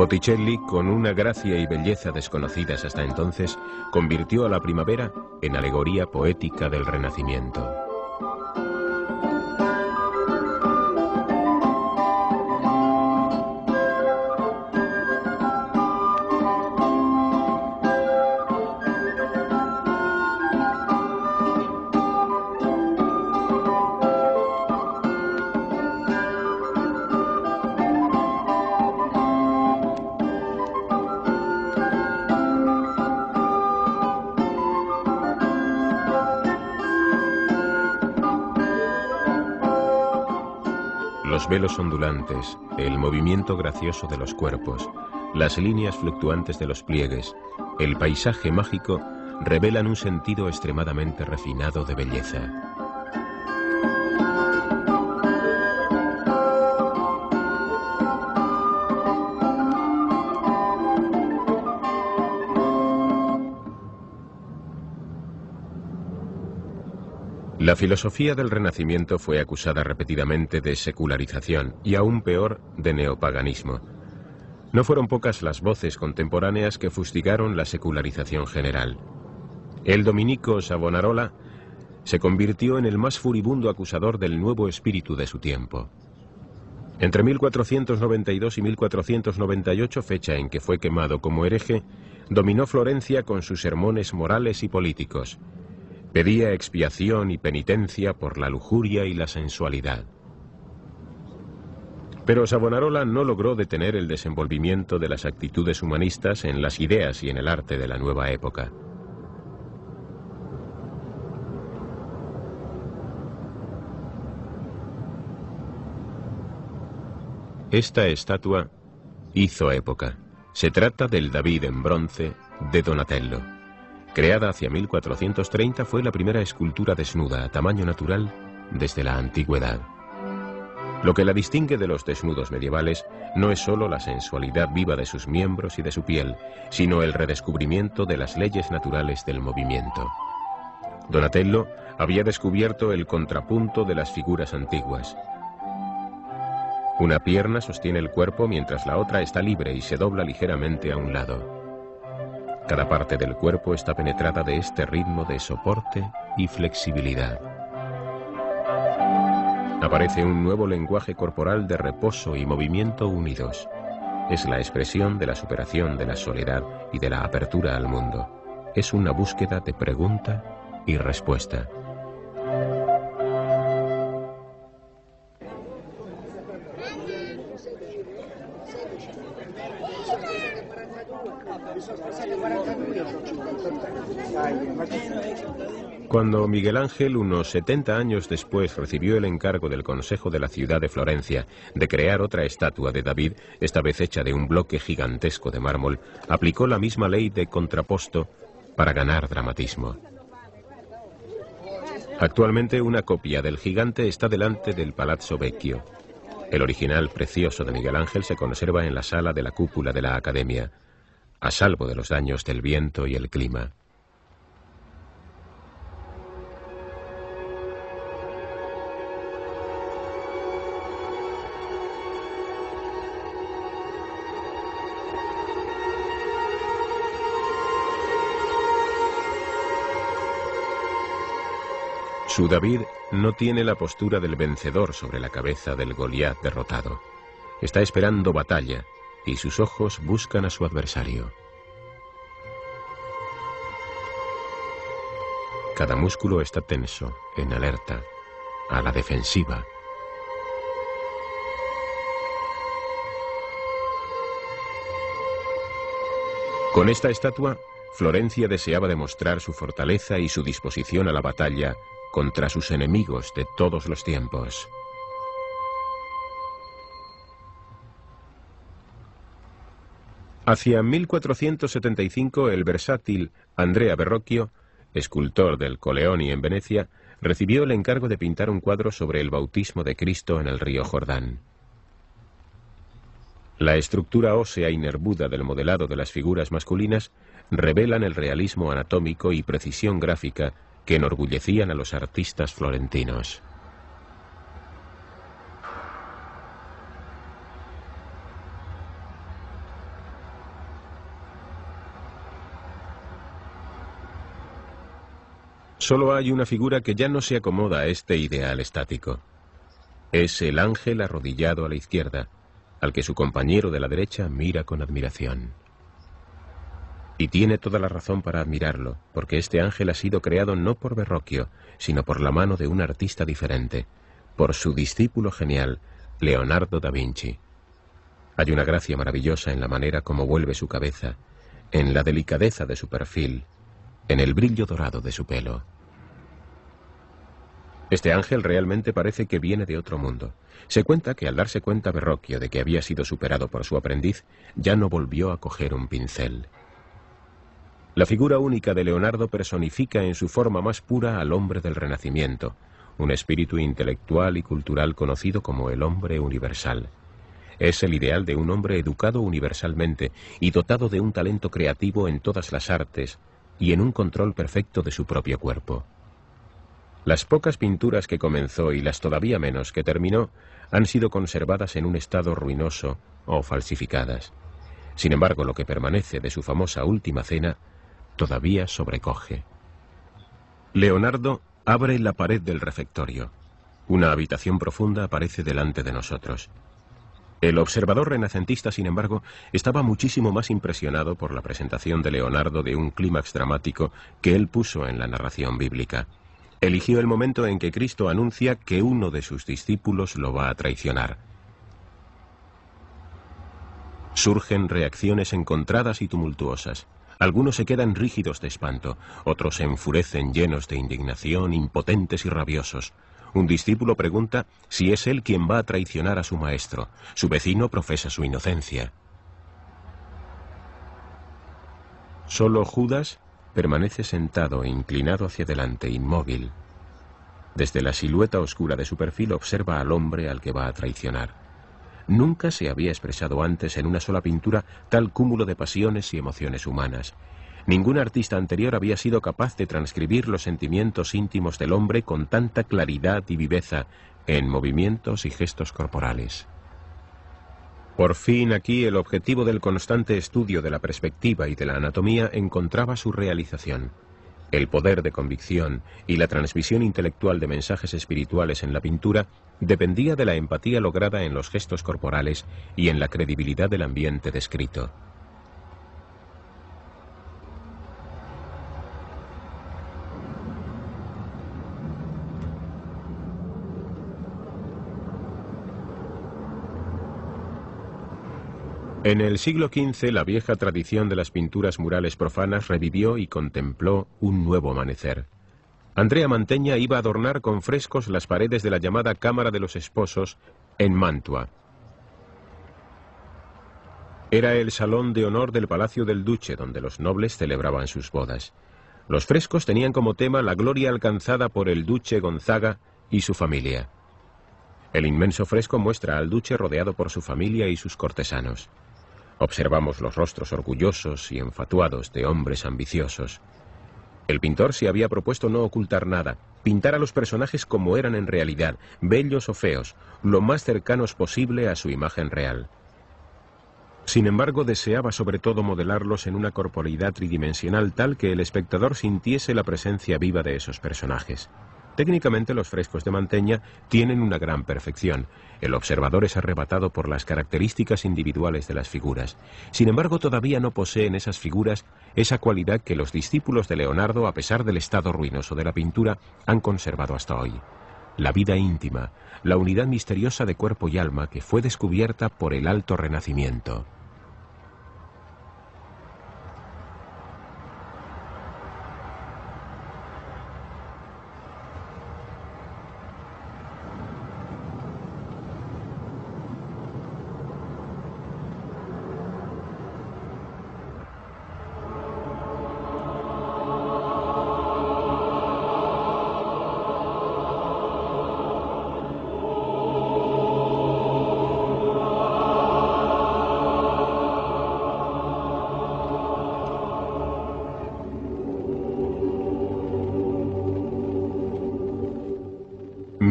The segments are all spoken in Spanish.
Botticelli, con una gracia y belleza desconocidas hasta entonces, convirtió a la primavera en alegoría poética del Renacimiento. Los velos ondulantes, el movimiento gracioso de los cuerpos, las líneas fluctuantes de los pliegues, el paisaje mágico revelan un sentido extremadamente refinado de belleza. La filosofía del Renacimiento fue acusada repetidamente de secularización y aún peor de neopaganismo. No fueron pocas las voces contemporáneas que fustigaron la secularización general. El dominico Savonarola se convirtió en el más furibundo acusador del nuevo espíritu de su tiempo. Entre 1492 y 1498, fecha en que fue quemado como hereje, dominó Florencia con sus sermones morales y políticos. Pedía expiación y penitencia por la lujuria y la sensualidad. Pero Savonarola no logró detener el desenvolvimiento de las actitudes humanistas en las ideas y en el arte de la nueva época. Esta estatua hizo época. Se trata del David en bronce de Donatello. Creada hacia 1430, fue la primera escultura desnuda a tamaño natural desde la antigüedad. Lo que la distingue de los desnudos medievales no es solo la sensualidad viva de sus miembros y de su piel, sino el redescubrimiento de las leyes naturales del movimiento. Donatello había descubierto el contrapunto de las figuras antiguas. Una pierna sostiene el cuerpo mientras la otra está libre y se dobla ligeramente a un lado. Cada parte del cuerpo está penetrada de este ritmo de soporte y flexibilidad. Aparece un nuevo lenguaje corporal de reposo y movimiento unidos. Es la expresión de la superación de la soledad y de la apertura al mundo. Es una búsqueda de pregunta y respuesta. Cuando Miguel Ángel, unos 70 años después, recibió el encargo del Consejo de la ciudad de Florencia de crear otra estatua de David, esta vez hecha de un bloque gigantesco de mármol, aplicó la misma ley de contraposto para ganar dramatismo. Actualmente una copia del gigante está delante del Palazzo Vecchio. El original precioso de Miguel Ángel se conserva en la sala de la cúpula de la Academia, a salvo de los daños del viento y el clima. Su David no tiene la postura del vencedor sobre la cabeza del Goliat derrotado. Está esperando batalla y sus ojos buscan a su adversario. Cada músculo está tenso, en alerta, a la defensiva. Con esta estatua, Florencia deseaba demostrar su fortaleza y su disposición a la batalla contra sus enemigos de todos los tiempos. Hacia 1475, el versátil Andrea Verrocchio, escultor del Coleoni en Venecia, recibió el encargo de pintar un cuadro sobre el bautismo de Cristo en el río Jordán. La estructura ósea y nervuda del modelado de las figuras masculinas revelan el realismo anatómico y precisión gráfica que enorgullecían a los artistas florentinos. Solo hay una figura que ya no se acomoda a este ideal estático. Es el ángel arrodillado a la izquierda, al que su compañero de la derecha mira con admiración. Y tiene toda la razón para admirarlo, porque este ángel ha sido creado no por Verrocchio, sino por la mano de un artista diferente, por su discípulo genial, Leonardo da Vinci. Hay una gracia maravillosa en la manera como vuelve su cabeza, en la delicadeza de su perfil, en el brillo dorado de su pelo. Este ángel realmente parece que viene de otro mundo. Se cuenta que al darse cuenta Verrocchio de que había sido superado por su aprendiz, ya no volvió a coger un pincel. La figura única de Leonardo personifica en su forma más pura al hombre del Renacimiento, un espíritu intelectual y cultural conocido como el hombre universal. Es el ideal de un hombre educado universalmente y dotado de un talento creativo en todas las artes y en un control perfecto de su propio cuerpo. Las pocas pinturas que comenzó y las todavía menos que terminó han sido conservadas en un estado ruinoso o falsificadas. Sin embargo, lo que permanece de su famosa Última Cena todavía sobrecoge. Leonardo abre la pared del refectorio. Una habitación profunda aparece delante de nosotros. El observador renacentista, sin embargo, estaba muchísimo más impresionado por la presentación de Leonardo de un clímax dramático que él puso en la narración bíblica. Eligió el momento en que Cristo anuncia que uno de sus discípulos lo va a traicionar. Surgen reacciones encontradas y tumultuosas. Algunos se quedan rígidos de espanto, otros se enfurecen llenos de indignación, impotentes y rabiosos. Un discípulo pregunta si es él quien va a traicionar a su maestro. Su vecino profesa su inocencia. Solo Judas permanece sentado e inclinado hacia adelante, inmóvil. Desde la silueta oscura de su perfil observa al hombre al que va a traicionar. Nunca se había expresado antes en una sola pintura tal cúmulo de pasiones y emociones humanas. Ningún artista anterior había sido capaz de transcribir los sentimientos íntimos del hombre con tanta claridad y viveza en movimientos y gestos corporales. Por fin aquí el objetivo del constante estudio de la perspectiva y de la anatomía encontraba su realización. El poder de convicción y la transmisión intelectual de mensajes espirituales en la pintura dependía de la empatía lograda en los gestos corporales y en la credibilidad del ambiente descrito. En el siglo XV, la vieja tradición de las pinturas murales profanas revivió y contempló un nuevo amanecer. Andrea Mantegna iba a adornar con frescos las paredes de la llamada Cámara de los Esposos en Mantua. Era el salón de honor del Palacio del Duce, donde los nobles celebraban sus bodas. Los frescos tenían como tema la gloria alcanzada por el duque Gonzaga y su familia. El inmenso fresco muestra al duque rodeado por su familia y sus cortesanos. Observamos los rostros orgullosos y enfatuados de hombres ambiciosos. El pintor se había propuesto no ocultar nada, pintar a los personajes como eran en realidad, bellos o feos, lo más cercanos posible a su imagen real. Sin embargo, deseaba sobre todo modelarlos en una corporeidad tridimensional tal que el espectador sintiese la presencia viva de esos personajes. Técnicamente los frescos de Mantegna tienen una gran perfección. El observador es arrebatado por las características individuales de las figuras. Sin embargo, todavía no poseen esas figuras esa cualidad que los discípulos de Leonardo, a pesar del estado ruinoso de la pintura, han conservado hasta hoy. La vida íntima, la unidad misteriosa de cuerpo y alma que fue descubierta por el Alto Renacimiento.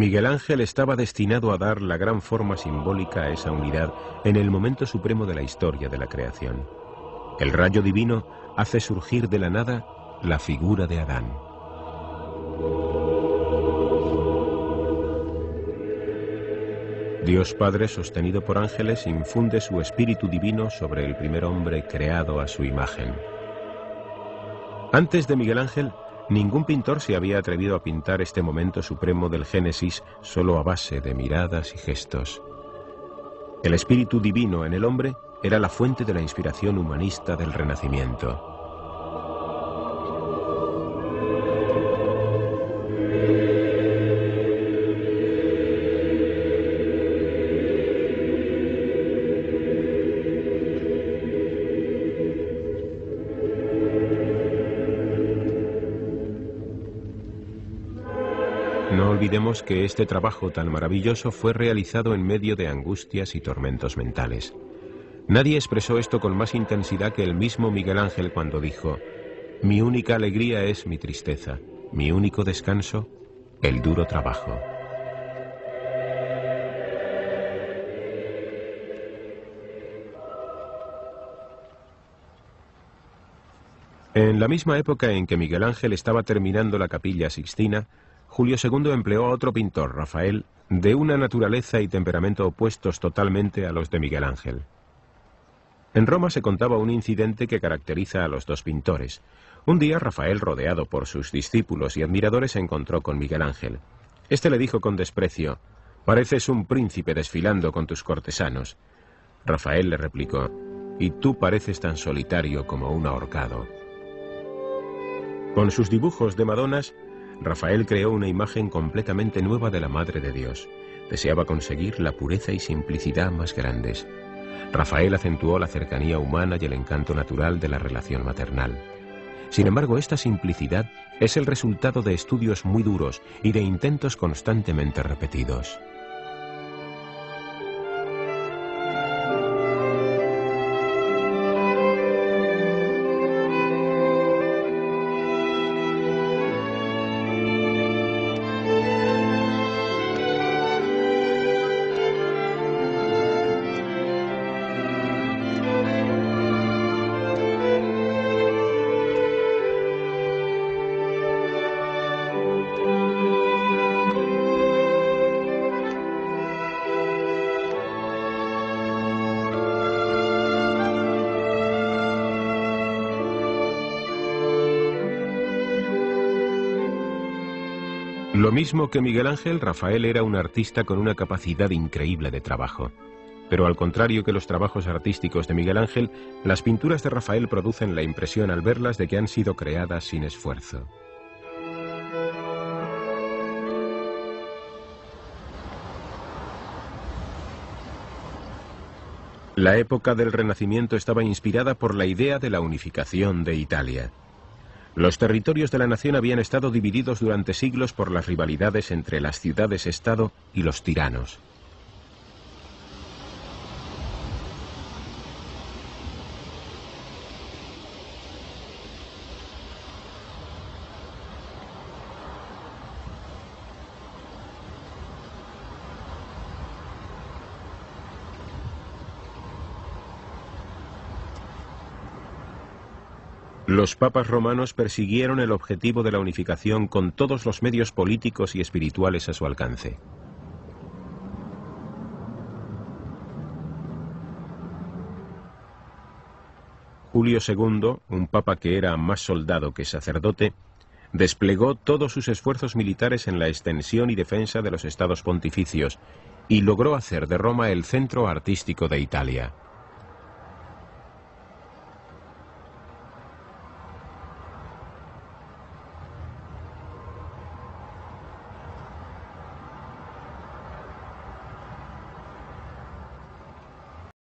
Miguel Ángel estaba destinado a dar la gran forma simbólica a esa unidad en el momento supremo de la historia de la creación. El rayo divino hace surgir de la nada la figura de Adán. Dios Padre, sostenido por ángeles, infunde su espíritu divino sobre el primer hombre creado a su imagen. Antes de Miguel Ángel, ningún pintor se había atrevido a pintar este momento supremo del Génesis solo a base de miradas y gestos. El espíritu divino en el hombre era la fuente de la inspiración humanista del Renacimiento. No olvidemos que este trabajo tan maravilloso fue realizado en medio de angustias y tormentos mentales. Nadie expresó esto con más intensidad que el mismo Miguel Ángel cuando dijo: «Mi única alegría es mi tristeza, mi único descanso, el duro trabajo». En la misma época en que Miguel Ángel estaba terminando la Capilla Sixtina, Julio II empleó a otro pintor, Rafael, de una naturaleza y temperamento opuestos totalmente a los de Miguel Ángel. En Roma se contaba un incidente que caracteriza a los dos pintores. Un día Rafael, rodeado por sus discípulos y admiradores, se encontró con Miguel Ángel. Este le dijo con desprecio: «Pareces un príncipe desfilando con tus cortesanos». Rafael le replicó: «Y tú pareces tan solitario como un ahorcado». Con sus dibujos de Madonas, Rafael creó una imagen completamente nueva de la Madre de Dios. Deseaba conseguir la pureza y simplicidad más grandes. Rafael acentuó la cercanía humana y el encanto natural de la relación maternal. Sin embargo, esta simplicidad es el resultado de estudios muy duros y de intentos constantemente repetidos. Lo mismo que Miguel Ángel, Rafael era un artista con una capacidad increíble de trabajo. Pero al contrario que los trabajos artísticos de Miguel Ángel, las pinturas de Rafael producen la impresión al verlas de que han sido creadas sin esfuerzo. La época del Renacimiento estaba inspirada por la idea de la unificación de Italia. Los territorios de la nación habían estado divididos durante siglos por las rivalidades entre las ciudades-estado y los tiranos. Los papas romanos persiguieron el objetivo de la unificación con todos los medios políticos y espirituales a su alcance. Julio II, un papa que era más soldado que sacerdote, desplegó todos sus esfuerzos militares en la extensión y defensa de los estados pontificios y logró hacer de Roma el centro artístico de Italia.